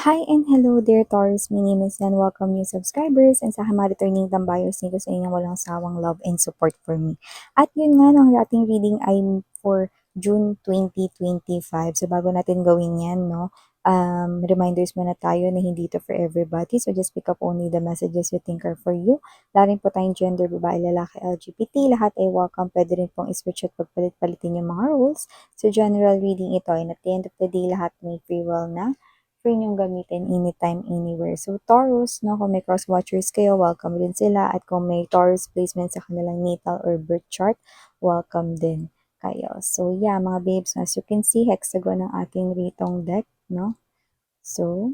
Hi and hello dear Taurus, my name is and welcome new subscribers and sa returning tambayos nito sa inyong walang sawang love and support for me. At yun nga, ang ating reading ay for June 2025. So bago natin gawin yan, no, reminders muna tayo na hindi ito for everybody. So just pick up only the messages you think are for you. Larin po tayong gender, babae, lalaki, LGBT. Lahat ay welcome. Pwede rin pong switch at pagpalit-palitin yung mga rules. So general reading ito and at the end of the day, lahat may free will na free niyong gamitin anytime, anywhere. So, Taurus, no, kung may cross-watchers kayo, welcome din sila. At kung may Taurus placement sa kanilang natal or birth chart, welcome din kayo. So, yeah, mga babes, as you can see, hexagon ang ating ritong deck, no? So,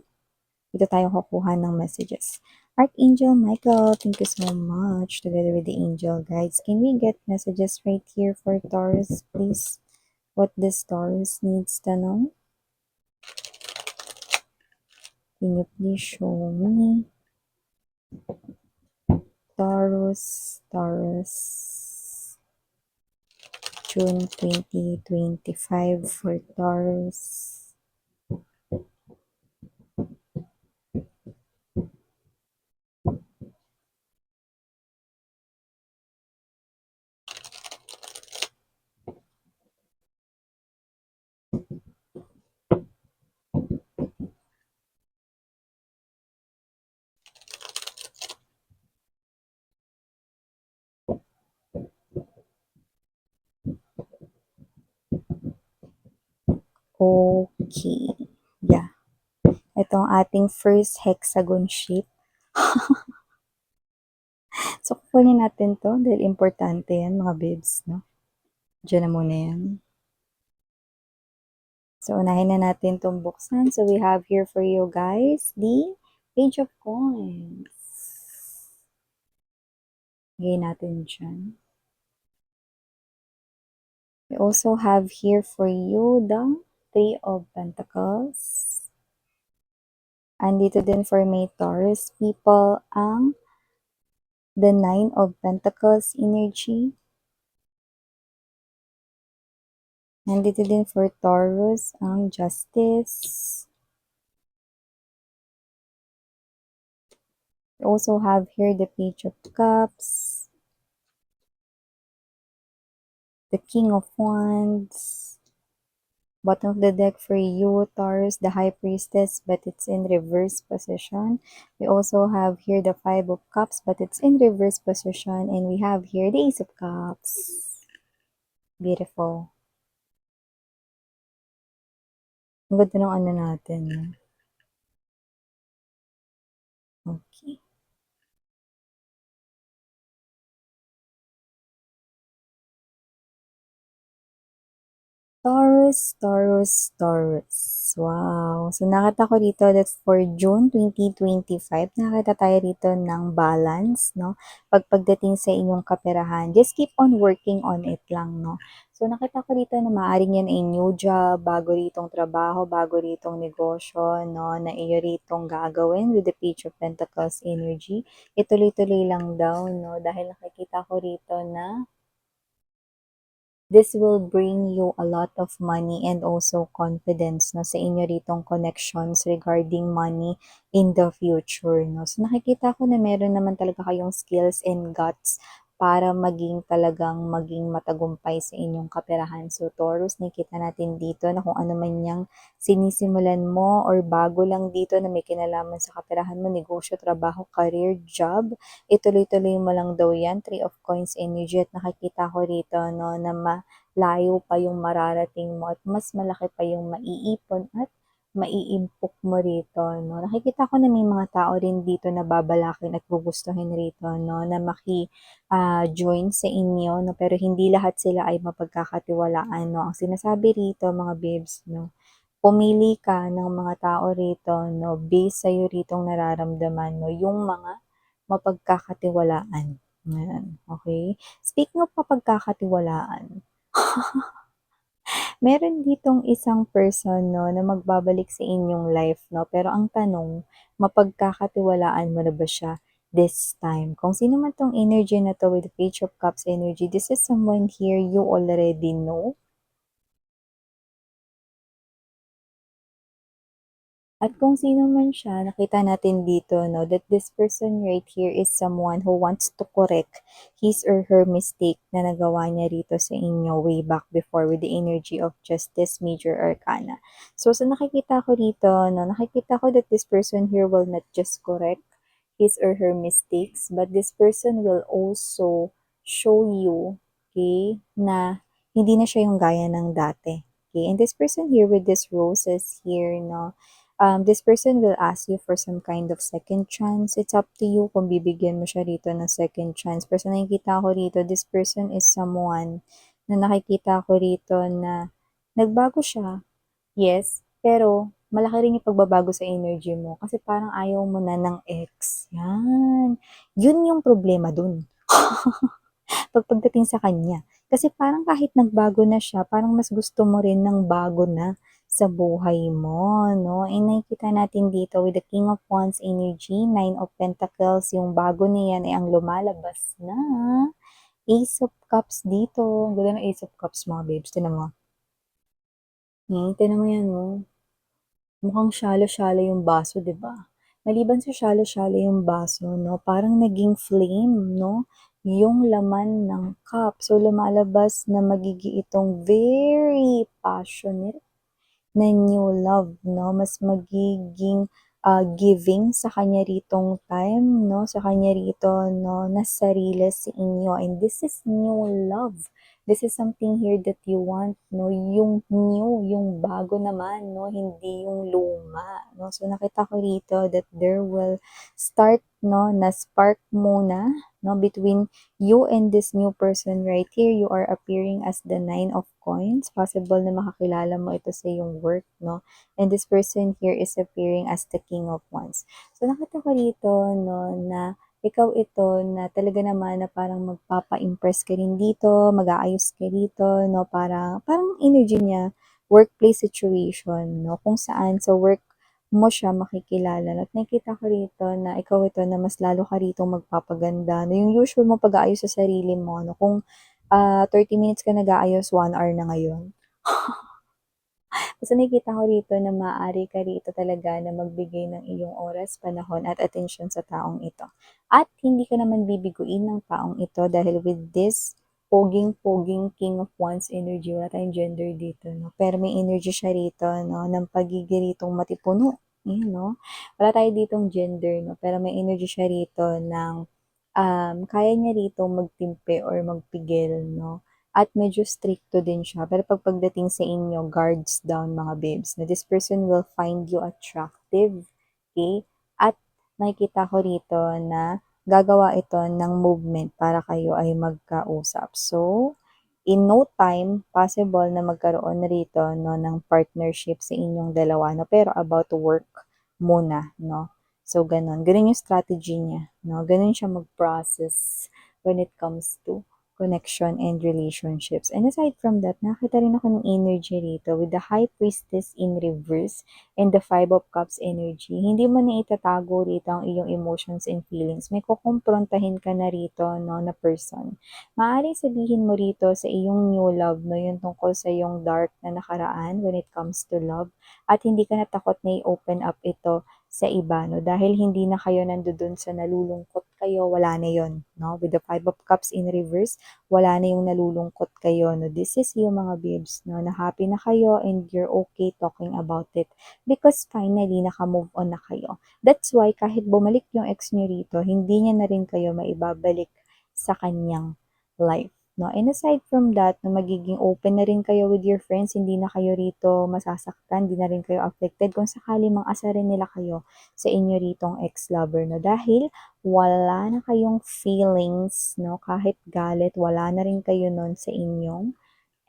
dito tayo kukuha ng messages. Archangel Michael, thank you so much. Together with the angel guides, can we get messages right here for Taurus, please? What this Taurus needs to know? Can you please show me? Taurus, June 2025 for Taurus. Okay. Yeah. Ito ang ating first hexagon shape. So, kukunin natin to dahil importante yan, mga babes, no? Diyan na muna yan. So, unahin na natin itong buksan. So, we have here for you guys the Page of Coins. Lagay natin dyan. We also have here for you the Three of Pentacles. Andito din for may Taurus people ang the Nine of Pentacles energy. Nandito din for Taurus ang Justice. We also have here the Page of Cups, the King of Wands. Bottom of the deck for you, Taurus, the High Priestess, but it's in reverse position. We also have here the Five of Cups, but it's in reverse position. And we have here the Ace of Cups. Beautiful. Ang ganda ng ano natin. Okay. Taurus, Taurus, Taurus. Wow. So, nakita ko dito that for June 2025, nakita tayo dito ng balance, no? Pagdating sa inyong kaperahan, just keep on working on it lang, no? So, nakita ko dito na maaaring yan ay new job, bago ritong trabaho, bago ritong negosyo, no? Na iyo ritong gagawin with the Page of Pentacles energy. Ituloy-tuloy lang daw, no? Dahil nakikita ko rito na this will bring you a lot of money and also confidence no, sa inyo ritong connections regarding money in the future. No? So nakikita ko na meron naman talaga kayong skills and guts para maging matagumpay sa inyong kaperahan. So Taurus, nakita natin dito na kung ano man yung sinisimulan mo or bago lang dito na may kinalaman sa kaperahan mo, negosyo, trabaho, career, job, ituloy-tuloy mo lang daw yan. Three of Coins energy at nakikita ko rito no, na malayo pa yung mararating mo at mas malaki pa yung maiipon at maiimpok mo rito, no? Nakikita ko na may mga tao rin dito na babalakin at gugustuhin rito, no? Na join sa inyo, no? Pero hindi lahat sila ay mapagkakatiwalaan, no? Ang sinasabi rito, mga babes, no? Pumili ka ng mga tao rito, no? Based sa'yo ritong nararamdaman, no? Yung mga mapagkakatiwalaan. Ayan, okay? Speaking of mapagkakatiwalaan, meron ditong isang person, no, na magbabalik sa inyong life, no? Pero ang tanong, mapagkakatiwalaan mo na ba siya this time? Kung sino man tong energy na to with the Page of Cups energy, this is someone here you already know. At kung sino man siya, nakita natin dito, no, that this person right here is someone who wants to correct his or her mistake na nagawa niya rito sa inyo way back before with the energy of Justice, Major Arcana. So, sa nakikita ko dito, no, nakikita ko that this person here will not just correct his or her mistakes, but this person will also show you, okay, na hindi na siya yung gaya ng dati. Okay, and this person here with this roses here, no, this person will ask you for some kind of second chance. It's up to you kung bibigyan mo siya rito ng second chance. Pero sa nakikita ko rito, this person is someone na nakikita ko rito na nagbago siya. Yes, pero malaki rin yung pagbabago sa energy mo kasi parang ayaw mo na ng ex. Yan. Yun yung problema dun. Pagdating sa kanya. Kasi parang kahit nagbago na siya, parang mas gusto mo rin ng bago na sa buhay mo, no? And nakikita natin dito with the King of Wands energy, Nine of Pentacles, yung bago niyan ay ang lumalabas na Ace of Cups dito. Ang ganda ng Ace of Cups, mga babes. Tinan mo. Tinan mo yan, no? Mukhang shallow-shallow yung baso, 'di ba? Maliban sa shallow-shallow yung baso, no, parang naging flame, no, yung laman ng cup. So, lumalabas na magigi itong very passionate na new love, no? Mas magiging giving sa kanya ritong time, no? Sa kanya rito, no? Na sarili sa inyo. And this is new love. This is something here that you want, no? Yung new, yung bago naman, no? Hindi yung luma, no? So, nakita ko rito that there will start, no? Na spark muna, no? Between you and this new person right here. You are appearing as the Nine of Coins. Possible na makakilala mo ito sa iyong work, no? And this person here is appearing as the King of Wands. So, nakita ko dito, no, na ikaw ito na talaga naman na parang magpapa-impress ka rin dito, mag-aayos ka dito, no? Parang energy niya, workplace situation, no? Kung saan sa work mo siya makikilala. At nakikita ko rito na ikaw ito na mas lalo ka rito magpapaganda. No, yung usual mo pag-aayos sa sarili mo, no? Kung 30 minutes ka nag-aayos, 1 hour na ngayon. Kasi nakikita ko rito na maaari ka rito talaga na magbigay ng iyong oras, panahon at atensyon sa taong ito. At hindi ka naman bibiguin ng taong ito dahil with this poging-poging King of Wands energy, wala tayong gender dito, no? Pero may energy siya rito, no? Ng pagiging ritong matipuno. Yun, no? Wala tayo ditong gender, no? Pero may energy siya rito ng kaya niya rito magtimpe or magpigil, no? At medyo stricto din siya. Pero pagdating sa inyo, guards down mga babes. Na this person will find you attractive. Okay? At nakikita ko rito na gagawa ito ng movement para kayo ay magkausap. So, in no time, possible na magkaroon na rito, no, ng partnership sa inyong dalawa. No? Pero about work muna. No? So, ganun. Ganun yung strategy niya. No? Ganun siya mag-process when it comes to connection and relationships. And aside from that, nakita rin ako ng energy rito with the High Priestess in reverse and the Five of Cups energy. Hindi mo na itatago rito ang iyong emotions and feelings. May kukumprontahin ka na rito, no, na person. Maaaring sabihin mo rito sa iyong new love, no, yung tungkol sa iyong dark na nakaraan when it comes to love. At hindi ka natakot na i-open up ito sa iba, no? Dahil hindi na kayo nandoon sa nalulungkot kayo, wala na yon, no? With the Five of Cups in reverse, wala na yung nalulungkot kayo, no? This is you mga babes, no? Na happy na kayo and you're okay talking about it because finally naka-move on na kayo. That's why kahit bumalik yung ex nyo rito, hindi niya na rin kayo maibabalik sa kanyang life. No? And aside from that, no, magiging open na rin kayo with your friends, hindi na kayo rito masasaktan, hindi na rin kayo affected kung sakali mang asarin nila kayo sa inyo ritong ex-lover, no? Dahil wala na kayong feelings, no? Kahit galit, wala na rin kayo nun sa inyong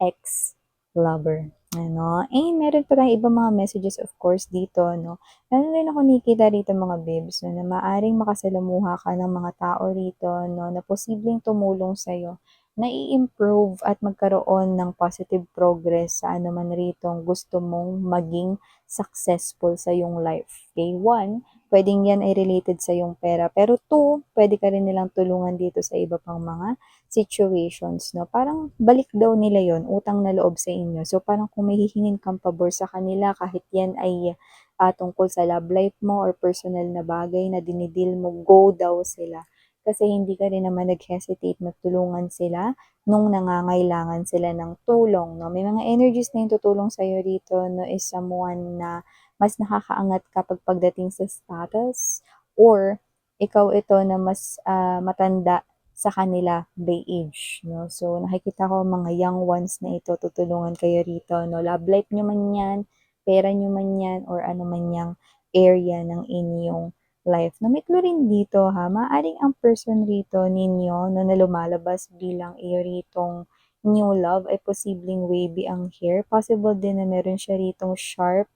ex-lover. Ano? And meron pa tayong ibang mga messages of course dito, no? Meron rin ako nakikita rito mga babes, no, na maaring makasalamuha ka ng mga tao rito, no, na posibleng tumulong sa'yo na i-improve at magkaroon ng positive progress sa ano man rito gusto mong maging successful sa iyong life. Okay, one, pwedeng yan ay related sa iyong pera. Pero two, pwede ka rin nilang tulungan dito sa iba pang mga situations, no? Parang balik daw nila yon, utang na loob sa inyo. So, parang kung may hihingin kang pabor sa kanila, kahit yan ay tungkol sa love life mo or personal na bagay na dinidil mo, go daw sila. Kasi hindi ka rin naman nag-hesitate na tulungan sila nung nangangailangan sila ng tulong, no? May mga energies na yung tutulong sa'yo rito, no, is someone na mas nakakaangat kapag pagdating sa status or ikaw ito na mas matanda sa kanila by age, no? So, nakikita ko mga young ones na ito, tutulungan kayo rito, no? Love life nyo man yan, pera nyo man yan, or ano man yang area ng inyong life. No, may clue rin dito ha, maaring ang person rito ninyo no, na lumalabas bilang iyo ritong new love ay posibleng wavy ang hair. Possible din na meron siya ritong sharp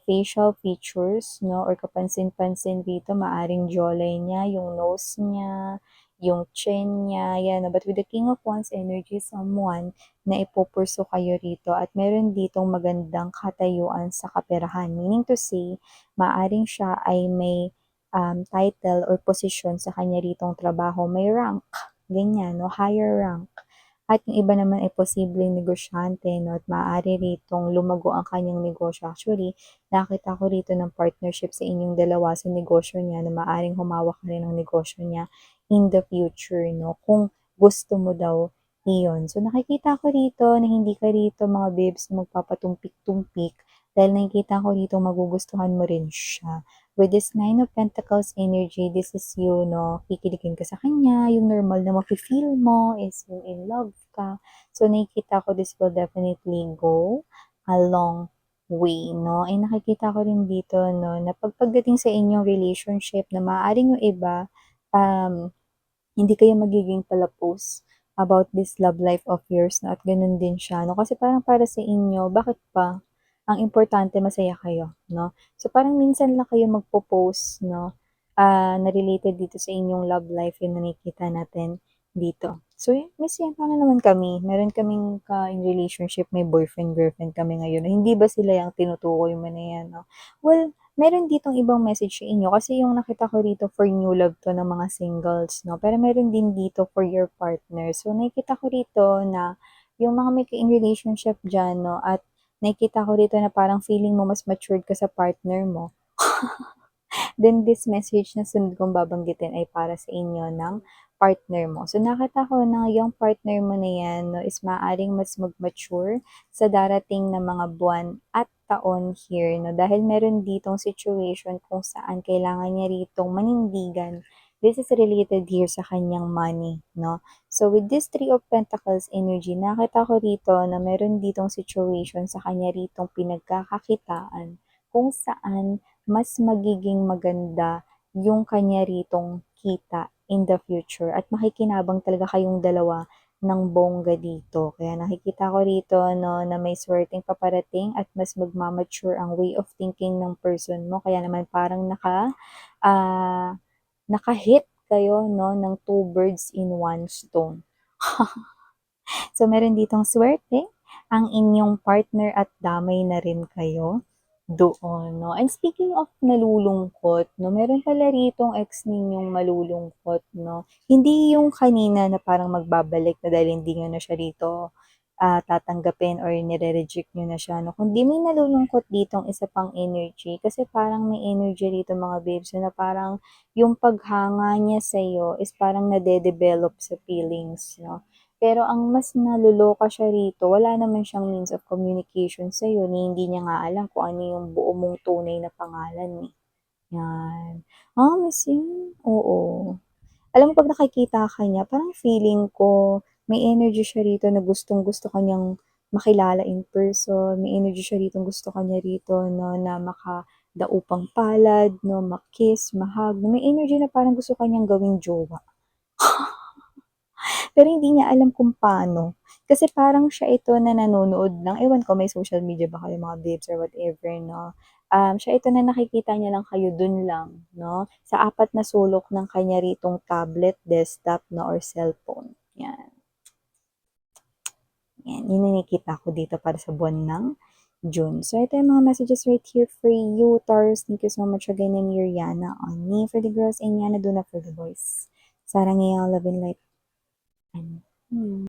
facial features, no, or kapansin-pansin dito, maaring jawline niya, yung nose niya, yung chin niya, yan. But with the King of Wands energy, someone na ipupurso kayo rito at meron ditong magandang katayuan sa kaperahan. Meaning to say, maaring siya ay may title or position sa kanya ritong trabaho, may rank, ganyan, no, higher rank. At yung iba naman ay posibleng negosyante, no, at maaari ritong lumago ang kanyang negosyo. Actually, nakita ko rito ng partnership sa inyong dalawa sa negosyo niya na maaring humawak ka rin ng negosyo niya in the future, no, kung gusto mo daw iyon. So, nakikita ko rito na hindi ka rito mga babes na magpapatumpik-tumpik dahil nakikita ko rito magugustuhan mo rin siya. With this Nine of Pentacles energy, this is you, no? Kikiligin ka sa kanya. Yung normal na mafe-feel mo is yung in love ka. So, nakikita ko this will definitely go a long way, no? Ay nakikita ko rin dito, no, na pagdating sa inyong relationship na maaaring yung iba, hindi kayo magiging palapos about this love life of yours, no? At ganun din siya, no? Kasi parang para sa inyo, bakit pa? Ang importante masaya kayo, no? So parang minsan lang kayo magpo-post, no? Na related dito sa inyong love life yung nakikita natin dito. So, miss yan, paano naman kami? Meron kaming in relationship, may boyfriend, girlfriend kami ngayon. Hindi ba sila yung tinutukoy mo na yan, no? Well, meron ditong ibang message sa inyo kasi yung nakita ko rito for new love to ng mga singles, no? Pero meron din dito for your partner. So, nakikita ko rito na yung mga may in relationship dyan, no? At nakikita ko rito na parang feeling mo mas matured ka sa partner mo. Then this message na sunod kong babanggitin ay para sa inyo ng partner mo. So nakita ko na yung partner mo na yan, no, is maaaring mas mag-mature sa darating na mga buwan at taon here, no, dahil meron ditong situation kung saan kailangan niya ritong manindigan. This is related here sa kanyang money, no. So with this Three of Pentacles energy, nakita ko rito na meron ditong situation sa kanya ritong pinagkakakitaan kung saan mas magiging maganda yung kanya ritong kita in the future at makikinabang talaga kayong dalawa ng bongga dito. Kaya nakikita ko rito, no, na may swerteng paparating at mas magmamature ang way of thinking ng person mo. Kaya naman parang naka-hit kayo, no, ng two birds in one stone. So, meron ditong swerte ang inyong partner at damay na rin kayo doon, no? And speaking of nalulungkot, no, meron pala ritong ex ninyong malulungkot, no? Hindi yung kanina na parang magbabalik na dahil hindi nyo na siya rito tatanggapin or nire-reject nyo na siya, no? Kundi may nalulungkot ditong isa pang energy kasi parang may energy rito mga babes na parang yung paghanga niya sa'yo is parang nade-develop sa feelings, no? Pero ang mas naluloka siya rito, wala naman siyang means of communication sa'yo ni hindi niya nga alam kung ano yung buo mong tunay na pangalan eh. Yan. Miss yun. Oo. Alam mo 'pag nakikita ka niya parang feeling ko may energy siya rito na gustong-gusto ka niyang makilala in person, may energy siya rito gusto ka niya rito 'no, na makadaupang palad 'no, ma-kiss, ma-hug, may energy na parang gusto ka niyang gawing jowa. Pero hindi niya alam kung paano. Kasi parang siya ito na nanonood ng ewan ko may social media ba kayo mga babes or whatever 'no. Siya ito na nakikita niya lang kayo dun lang 'no, sa apat na sulok ng kanya ritong tablet, desktop 'no, or cellphone, 'yan. 'Yan, yun yung nakikita ko dito para sa buwan ng June. So ito yung mga messages right here for you, Taurus. Thank you so much again, and Miriana on me for the girls and Yana Duna for the boys. Sarang love and light. And,